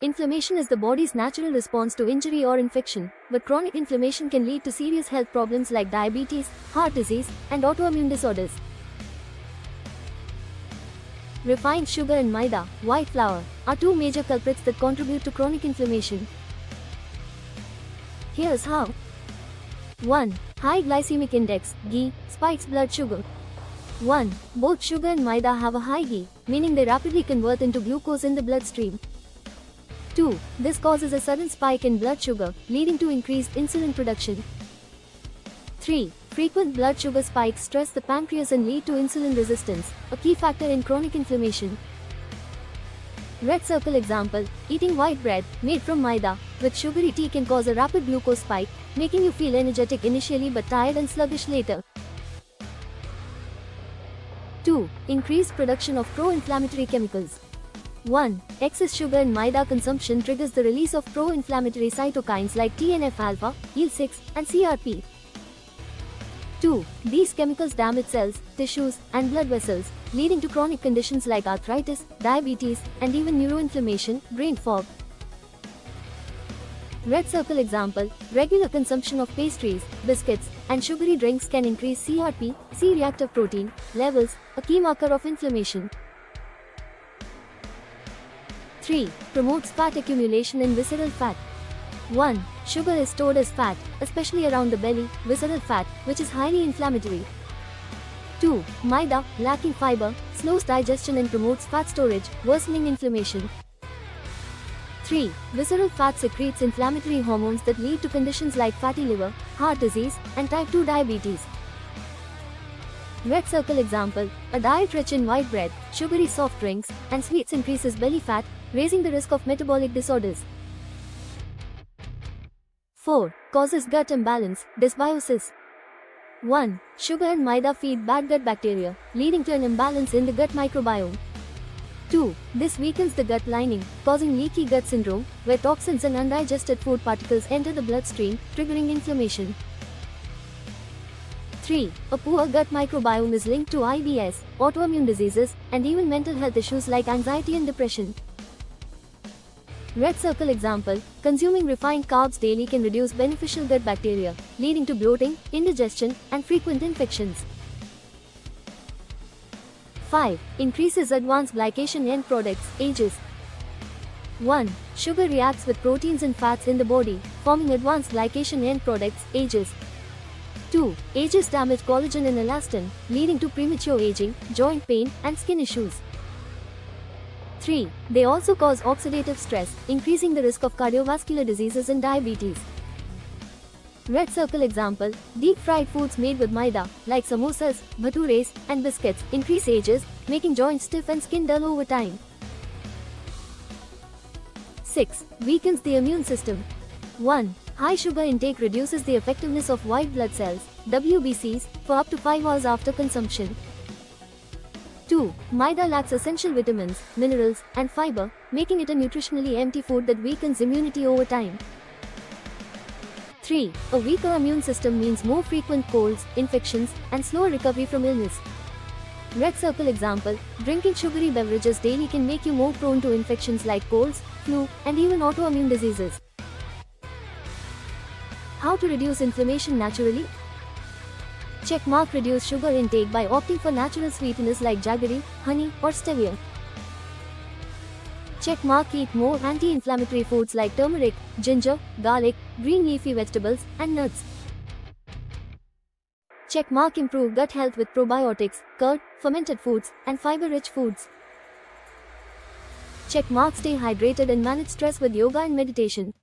Inflammation is the body's natural response to injury or infection, but chronic inflammation can lead to serious health problems like diabetes, heart disease, and autoimmune disorders. Refined sugar and maida, white flour, are two major culprits that contribute to chronic inflammation. Here's how. 1. High glycemic index, GI, spikes blood sugar. 1. Both sugar and maida have a high GI, meaning they rapidly convert into glucose in the bloodstream. 2. This causes a sudden spike in blood sugar, leading to increased insulin production. 3. Frequent blood sugar spikes stress the pancreas and lead to insulin resistance, a key factor in chronic inflammation. Red circle example, eating white bread, made from maida, with sugary tea can cause a rapid glucose spike, making you feel energetic initially but tired and sluggish later. 2. Increased production of pro-inflammatory chemicals. 1. Excess sugar and maida consumption triggers the release of pro-inflammatory cytokines like TNF-alpha, IL-6, and CRP. 2. These chemicals damage cells, tissues, and blood vessels, leading to chronic conditions like arthritis, diabetes, and even neuroinflammation, brain fog. Red circle example, regular consumption of pastries, biscuits, and sugary drinks can increase CRP, C-reactive protein, levels, a key marker of inflammation. 3. Promotes fat accumulation in visceral fat. 1. Sugar is stored as fat, especially around the belly, visceral fat, which is highly inflammatory. 2. Maida, lacking fiber, slows digestion and promotes fat storage, worsening inflammation. 3. Visceral fat secretes inflammatory hormones that lead to conditions like fatty liver, heart disease, and type 2 diabetes. Red circle example, a diet rich in white bread, sugary soft drinks, and sweets increases belly fat, raising the risk of metabolic disorders. 4. Causes gut imbalance, dysbiosis. 1. Sugar and maida feed bad gut bacteria, leading to an imbalance in the gut microbiome. 2. This weakens the gut lining, causing leaky gut syndrome, where toxins and undigested food particles enter the bloodstream, triggering inflammation. 3. A poor gut microbiome is linked to IBS, autoimmune diseases, and even mental health issues like anxiety and depression. Red circle example, consuming refined carbs daily can reduce beneficial gut bacteria, leading to bloating, indigestion, and frequent infections. 5. Increases advanced glycation end products, AGEs. 1. Sugar reacts with proteins and fats in the body, forming advanced glycation end products, AGEs. 2. AGEs damage collagen and elastin, leading to premature aging, joint pain, and skin issues. 3. They also cause oxidative stress, increasing the risk of cardiovascular diseases and diabetes. Red circle example, deep-fried foods made with maida, like samosas, bhatures, and biscuits, increase AGEs, making joints stiff and skin dull over time. 6. Weakens the immune system. 1. High sugar intake reduces the effectiveness of white blood cells, WBCs, for up to 5 hours after consumption. 2. Maida lacks essential vitamins, minerals, and fiber, making it a nutritionally empty food that weakens immunity over time. 3. A weaker immune system means more frequent colds, infections, and slower recovery from illness. Red circle example, drinking sugary beverages daily can make you more prone to infections like colds, flu, and even autoimmune diseases. How to reduce inflammation naturally? Check mark reduce sugar intake by opting for natural sweeteners like jaggery, honey, or stevia. Check mark eat more anti-inflammatory foods like turmeric, ginger, garlic, green leafy vegetables, and nuts. Check mark improve gut health with probiotics, curd, fermented foods, and fiber-rich foods. Check mark stay hydrated and manage stress with yoga and meditation.